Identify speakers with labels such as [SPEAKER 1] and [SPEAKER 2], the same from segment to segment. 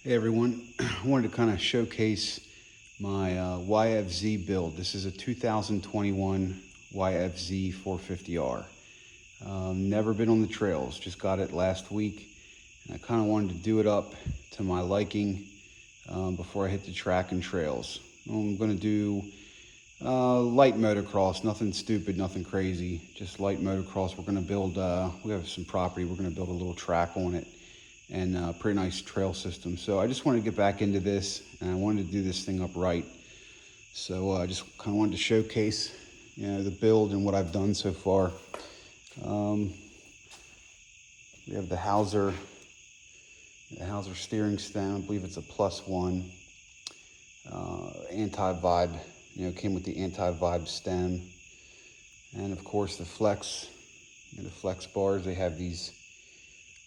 [SPEAKER 1] Hey everyone, I wanted to kind of showcase my YFZ build. This is a 2021 YFZ450r. Never been on the trails, just got it last week. And I kind of wanted to do it up to my liking before I hit the track and trails. I'm going to do light motocross, nothing stupid, nothing crazy, just light motocross. We're going to build, we have some property, we're going to build a little track on it and a pretty nice trail system. So I just wanted to get back into this, and I wanted to do this thing up right. So I just kind of wanted to showcase, the build and what I've done so far. We have the Hauser steering stem. I believe it's a +1 anti-vibe. Came with the anti-vibe stem, and of course the flex, the flex bars. They have these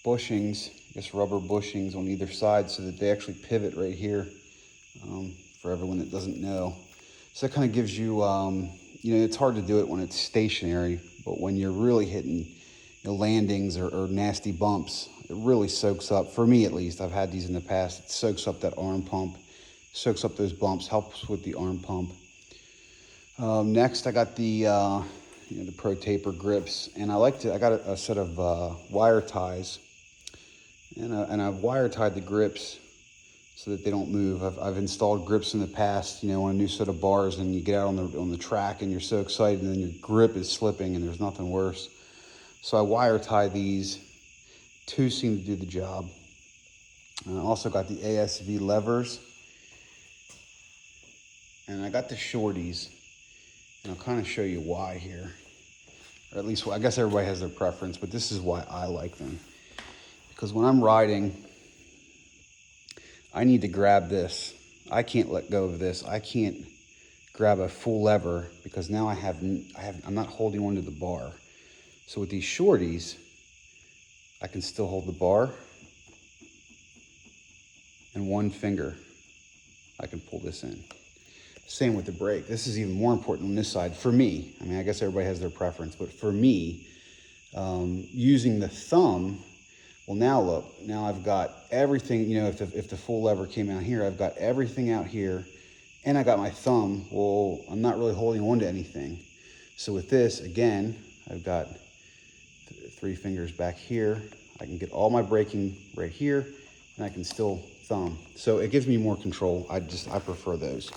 [SPEAKER 1] bushings, I guess rubber bushings on either side, so that they actually pivot right here. For everyone that doesn't know, so that kind of gives you, it's hard to do it when it's stationary, but when you're really hitting landings or nasty bumps, it really soaks up. For me, at least, I've had these in the past. It soaks up that arm pump, soaks up those bumps, helps with the arm pump. Next, I got the the Pro Taper grips, and I got a set of wire ties, and I've wire tied the grips so that they don't move. I've installed grips in the past, on a new set of bars, and you get out on the track and you're so excited, and then your grip is slipping, and there's nothing worse. So I wire tie these. Two seem to do the job. And I also got the ASV levers, and I got the shorties. And I'll kind of show you why here, or at least, I guess everybody has their preference, but this is why I like them. Because when I'm riding, I need to grab this. I can't let go of this. I can't grab a full lever because now I'm not holding onto the bar. So with these shorties, I can still hold the bar, and one finger, I can pull this in. Same with the brake. This is even more important on this side for me. I mean, I guess everybody has their preference, but for me, using the thumb, well, now look, now I've got everything, if the full lever came out here, I've got everything out here, and I got my thumb. Well, I'm not really holding on to anything. So with this, again, I've got three fingers back here. I can get all my braking right here, and I can still thumb. So it gives me more control. I prefer those.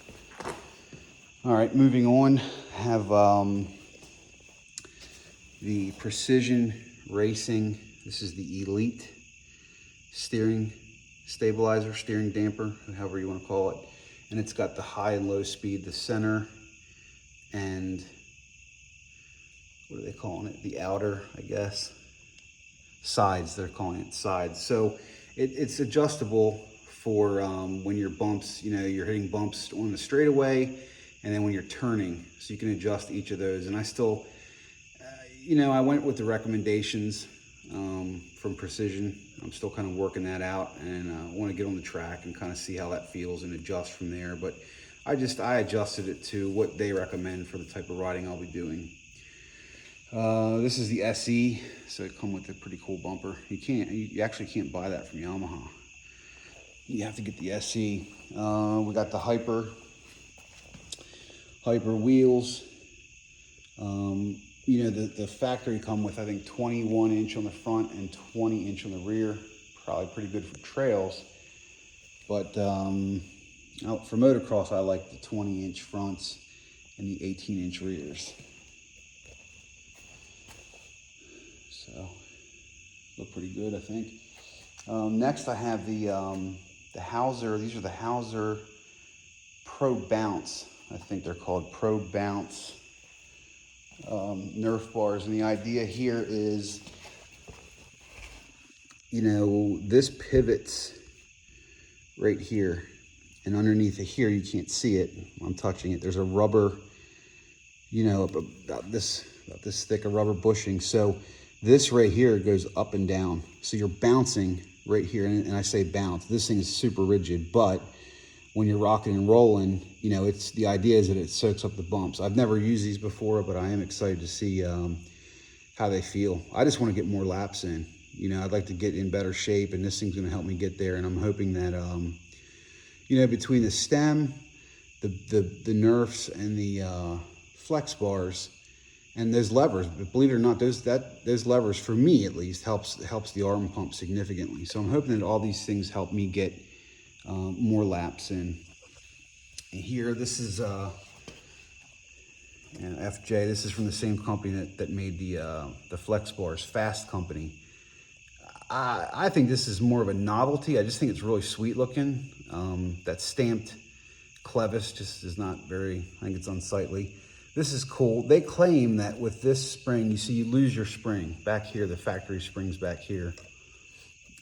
[SPEAKER 1] All right, moving on, I have the Precision Racing. This is the Elite steering stabilizer, steering damper, however you want to call it. And it's got the high and low speed, the center, and what are they calling it? The outer, I guess. Sides, they're calling it sides. So it's adjustable for when your bumps, you're hitting bumps on the straightaway, and then when you're turning, so you can adjust each of those. And I still, I went with the recommendations from Precision. I'm still kind of working that out, and I want to get on the track and kind of see how that feels and adjust from there. But I adjusted it to what they recommend for the type of riding I'll be doing. This is the SE, so it comes with a pretty cool bumper. You actually can't buy that from Yamaha. You have to get the SE. We got the Hyper wheels. The factory come with, I think, 21-inch on the front and 20-inch on the rear. Probably pretty good for trails. But for motocross, I like the 20-inch fronts and the 18-inch rears. So, look pretty good, I think. Next, I have the Hauser. These are the Hauser Pro Bounce. I think they're called Pro Bounce Nerf bars. And the idea here is, this pivots right here. And underneath it here, you can't see it. I'm touching it. There's a rubber, about this thick, a rubber bushing. So this right here goes up and down. So you're bouncing right here. And I say bounce. This thing is super rigid, but when you're rocking and rolling, the idea is that it soaks up the bumps. I've never used these before, but I am excited to see how they feel. I just want to get more laps in. You know, I'd like to get in better shape, and this thing's going to help me get there. And I'm hoping that, you know, between the stem, the Nerfs, and the flex bars, and those levers, but believe it or not, those levers, for me at least, helps the arm pump significantly. So I'm hoping that all these things help me get more laps in. And here, this is FJ. This is from the same company that made the flex bars, Fast Company. I think this is more of a novelty. I just think it's really sweet looking. That stamped clevis just is not very, I think it's unsightly. This is cool. They claim that with this spring, you see, you lose your spring back here, the factory spring's back here.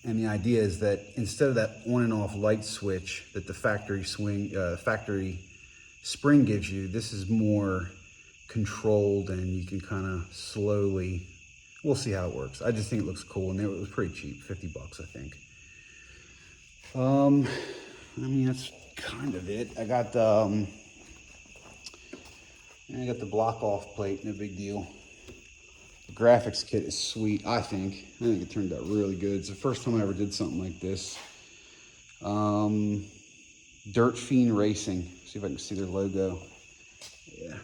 [SPEAKER 1] And the idea is that instead of that on and off light switch that the factory spring gives you, this is more controlled, and you can kind of slowly, we'll see how it works. I just think it looks cool, and it was pretty cheap, 50 bucks, I think. I mean, that's kind of it. I got the block off plate, no big deal. The graphics kit is sweet, I think. I think it turned out really good. It's the first time I ever did something like this. Dirt Fiend Racing. See if I can see their logo. Yeah.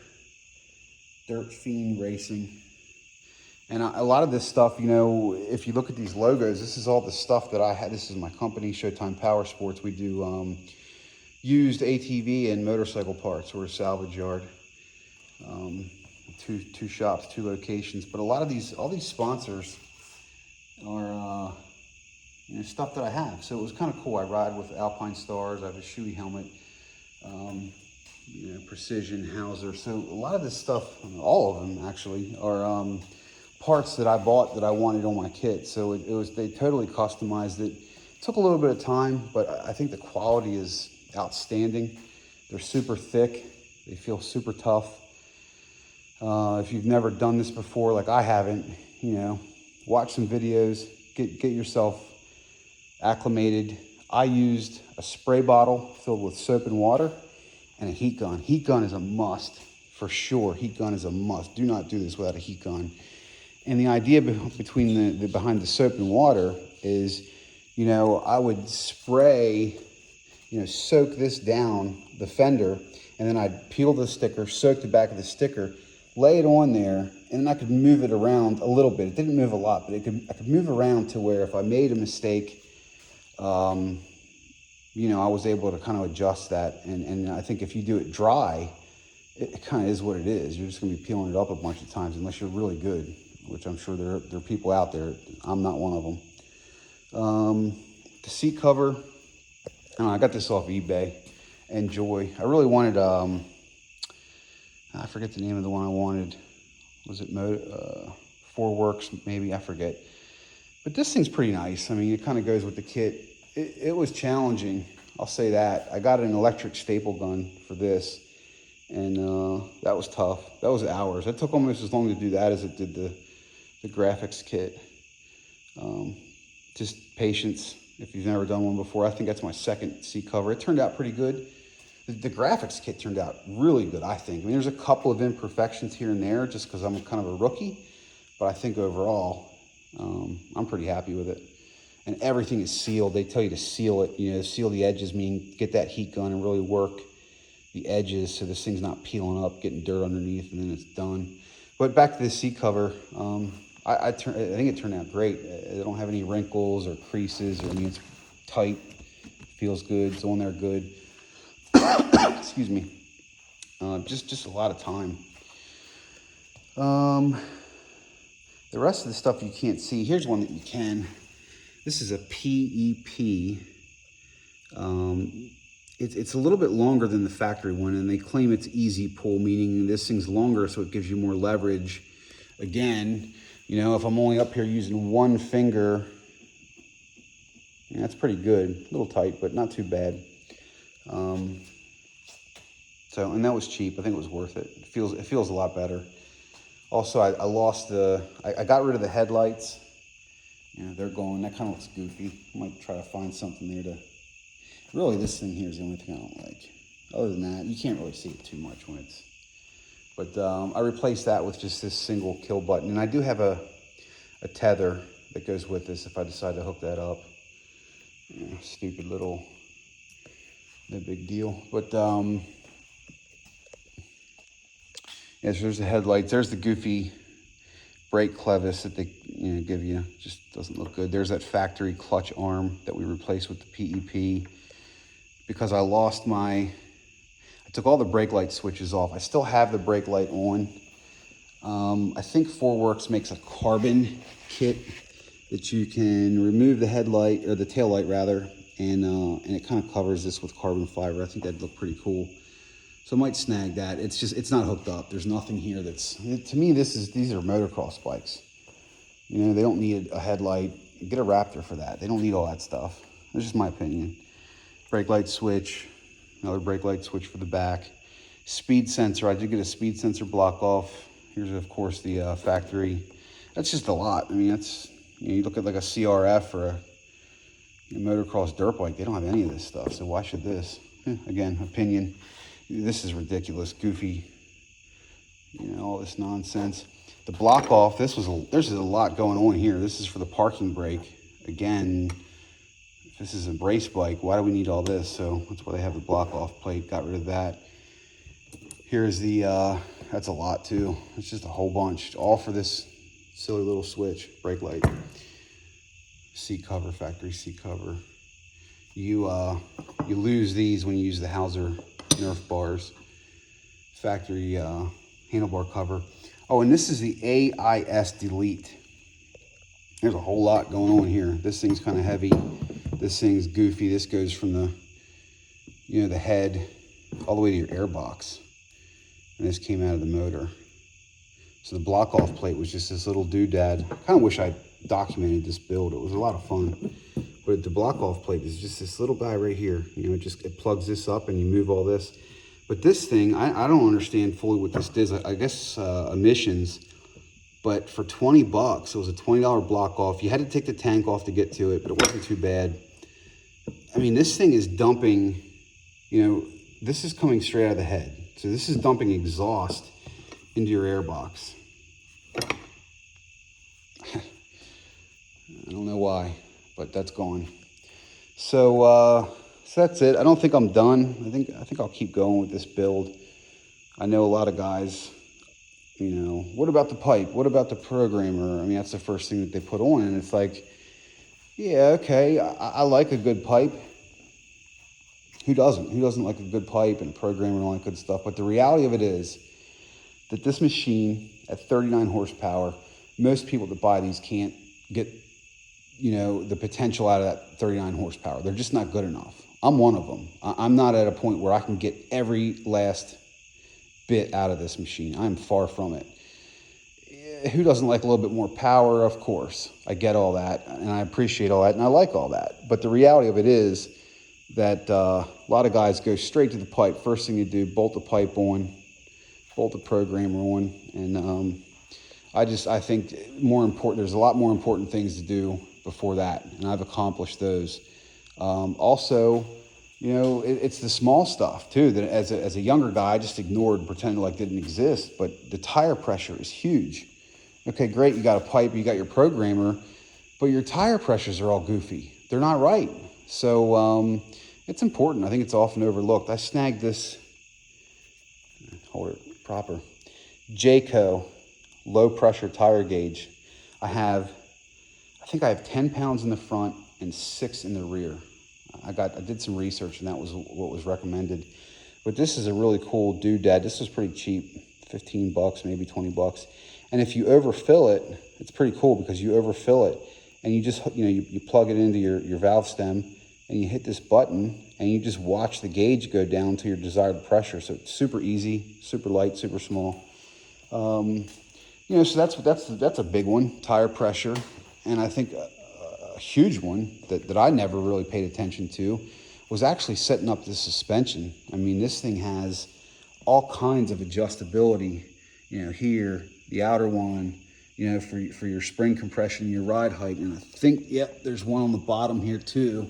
[SPEAKER 1] Dirt Fiend Racing. And a lot of this stuff, you know, if you look at these logos, this is all the stuff that I had. This is my company, Showtime Power Sports. We do used ATV and motorcycle parts. We're a salvage yard. Two shops, 2 locations. But a lot of all these sponsors are you know, stuff that I have. So it was kind of cool. I ride with Alpine Stars. I have a Shoei helmet. You know, Precision, Hauser. So a lot of this stuff, all of them actually, are parts that I bought that I wanted on my kit. So they totally customized it. It took a little bit of time, but I think the quality is outstanding. They're super thick. They feel super tough. If you've never done this before, like I haven't, you know, watch some videos, get yourself acclimated. I used a spray bottle filled with soap and water and a heat gun. Heat gun is a must, for sure. Heat gun is a must. Do not do this without a heat gun. And the idea behind the soap and water is, you know, I would spray, you know, soak this down the fender, and then I'd peel the sticker, soak the back of the sticker, lay it on there, and then I could move it around a little bit. It didn't move a lot, but I could move around to where if I made a mistake, you know, I was able to kind of adjust that. And I think if you do it dry, it kind of is what it is. You're just going to be peeling it up a bunch of times unless you're really good, which I'm sure there are people out there. I'm not one of them. The seat cover, I got this off eBay. Enjoy. I really wanted, I forget the name of the one I wanted. Was it 4Works, maybe? I forget. But this thing's pretty nice. I mean, it kind of goes with the kit. It was challenging, I'll say that. I got an electric staple gun for this, and that was tough. That was hours. It took almost as long to do that as it did the graphics kit. Just patience if you've never done one before. I think that's my second seat cover. It turned out pretty good. The graphics kit turned out really good, I think. I mean, there's a couple of imperfections here and there just because I'm kind of a rookie, but I think overall, I'm pretty happy with it. And everything is sealed. They tell you to seal it, you know, seal the edges, meaning get that heat gun and really work the edges so this thing's not peeling up, getting dirt underneath, and then it's done. But back to the seat cover, I think it turned out great. They don't have any wrinkles or creases. I mean, it's tight, feels good, it's on there good. Excuse me. Just a lot of time. The rest of the stuff you can't see. Here's one that you can. This is a PEP. It's a little bit longer than the factory one, and they claim it's easy pull, meaning this thing's longer, so it gives you more leverage. Again, you know, if I'm only up here using one finger, yeah, that's pretty good. A little tight, but not too bad. So, and that was cheap. I think it was worth it. It feels a lot better. Also, I lost I got rid of the headlights. You know, they're gone. That kind of looks goofy. I might try to find something there to, really this thing here is the only thing I don't like. Other than that, you can't really see it too much when it's, but I replaced that with just this single kill button. And I do have a tether that goes with this if I decide to hook that up. Yeah, stupid little, no big deal. But yeah, so there's the headlights. There's the goofy brake clevis that they give you. Just doesn't look good. There's that factory clutch arm that we replaced with the PEP because I took all the brake light switches off. I still have the brake light on. I think 4Works makes a carbon kit that you can remove the headlight, or the tail light rather, and it kind of covers this with carbon fiber. I think that'd look pretty cool. So I might snag that. It's not hooked up. There's nothing here to me, these are motocross bikes. You know, they don't need a headlight. Get a Raptor for that. They don't need all that stuff. That's just my opinion. Brake light switch, another brake light switch for the back. Speed sensor, I did get a speed sensor block off. Here's, of course, the factory. That's just a lot. I mean, you look at like a CRF or a motocross dirt bike, they don't have any of this stuff, so why should this? Again, opinion. This is ridiculous, goofy, all this nonsense. The block off, there's a lot going on here. This is for the parking brake. Again, if this is a race bike, why do we need all this? So that's why they have the block off plate, got rid of that. Here's the, that's a lot too. It's just a whole bunch, all for this silly little switch, brake light. Seat cover, factory seat cover. You lose these when you use the Hauser Nerf bars. Factory handlebar cover. Oh, and this is the AIS delete. There's a whole lot going on here. This thing's kind of heavy. This thing's goofy. This goes from the, the head all the way to your airbox. And this came out of the motor. So the block off plate was just this little doodad. I kind of wish I documented this build. It was a lot of fun. But the block off plate is just this little guy right here. It plugs this up and you move all this. But this thing, I don't understand fully what this does. I guess emissions. But for 20 bucks, it was a $20 block off. You had to take the tank off to get to it, but it wasn't too bad. I mean, this thing is dumping, this is coming straight out of the head. So this is dumping exhaust into your airbox. I don't know why, but that's gone. So that's it. I don't think I'm done. I think I'll keep going with this build. I know a lot of guys, what about the pipe? What about the programmer? I mean, that's the first thing that they put on, and it's like, yeah, okay, I like a good pipe. Who doesn't? Who doesn't like a good pipe and a programmer and all that good stuff? But the reality of it is that this machine at 39 horsepower, most people that buy these can't get, the potential out of that 39 horsepower. They're just not good enough. I'm one of them. I'm not at a point where I can get every last bit out of this machine. I'm far from it. Who doesn't like a little bit more power? Of course. I get all that, and I appreciate all that, and I like all that. But the reality of it is that a lot of guys go straight to the pipe. First thing you do, bolt the pipe on, bolt the programmer on, and I think there's a lot more important things to do before that, and I've accomplished those. Also, it's the small stuff too that as a younger guy I just ignored and pretended like didn't exist. But the tire pressure is huge. Okay, great, you got a pipe, you got your programmer, but your tire pressures are all goofy. They're not right. So it's important. I think it's often overlooked. I snagged this, hold it proper, Jayco low pressure tire gauge. I think I have 10 pounds in the front and 6 in the rear. I did some research, and that was what was recommended. But this is a really cool doodad. This was pretty cheap, 15 bucks, maybe 20 bucks. And if you overfill it, it's pretty cool because you overfill it and you just, you plug it into your valve stem and you hit this button and you just watch the gauge go down to your desired pressure. So it's super easy, super light, super small. So that's a big one, tire pressure. And I think a huge one that I never really paid attention to was actually setting up the suspension. I mean, this thing has all kinds of adjustability, here, the outer one, for your spring compression, your ride height. And I think, yep, there's one on the bottom here too.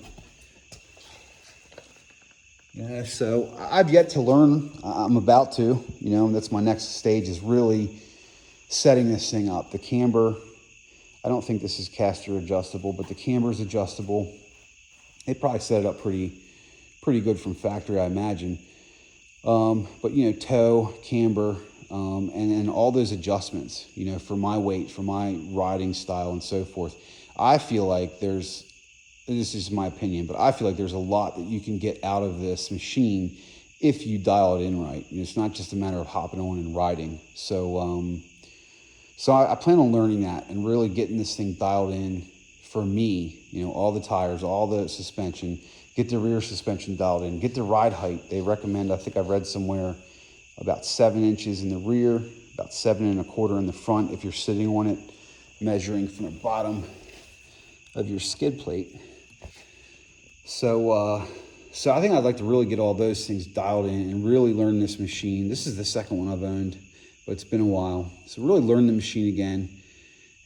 [SPEAKER 1] Yeah, so I've yet to learn. I'm about to, that's my next stage, is really setting this thing up. The camber, I don't think this is caster adjustable, but the camber is adjustable. They probably set it up pretty good from factory, I imagine. But you know, toe, camber, and then all those adjustments, you know, for my weight, for my riding style and so forth. I feel like this is my opinion, but I feel like there's a lot that you can get out of this machine if you dial it in right. You know, it's not just a matter of hopping on and riding. So, so I plan on learning that and really getting this thing dialed in for me, you know, all the tires, all the suspension, get the rear suspension dialed in, get the ride height. They recommend, I think I read somewhere, about 7 inches in the rear, about 7 1/4 in the front if you're sitting on it, measuring from the bottom of your skid plate. So, so I think I'd like to really get all those things dialed in and really learn this machine. This is the second one I've owned, but it's been a while. So really learn the machine again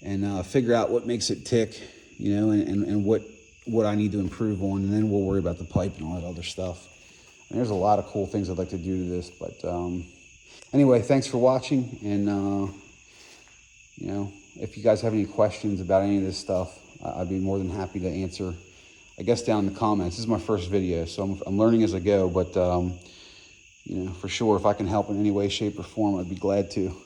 [SPEAKER 1] and figure out what makes it tick, you know, and what I need to improve on, and then we'll worry about the pipe and all that other stuff. And there's a lot of cool things I'd like to do to this, but anyway, thanks for watching, and you know, if you guys have any questions about any of this stuff, I'd be more than happy to answer, I guess, down in the comments. This is my first video, so I'm learning as I go, but you know, for sure, if I can help in any way, shape, or form, I'd be glad to.